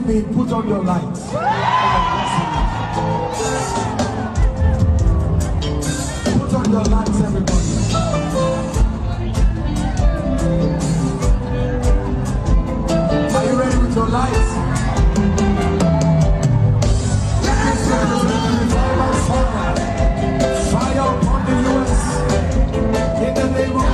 me, put on your lights. Put on your lights, everybody. Are you ready with your lights? Fire upon the US. In the name of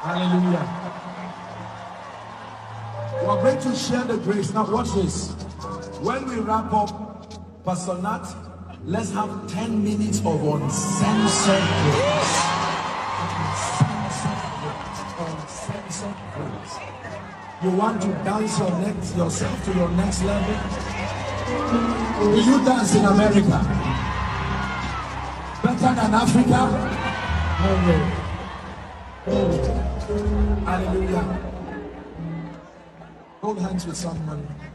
Hallelujah. We're going to share the grace. Now watch this. When we wrap up, Pastor Nat, let's have 10 minutes of uncensored grace. Uncensored grace. You want to dance yourself to your next level? Will you dance in America? Better than Africa? Hallelujah. Hold hands with someone.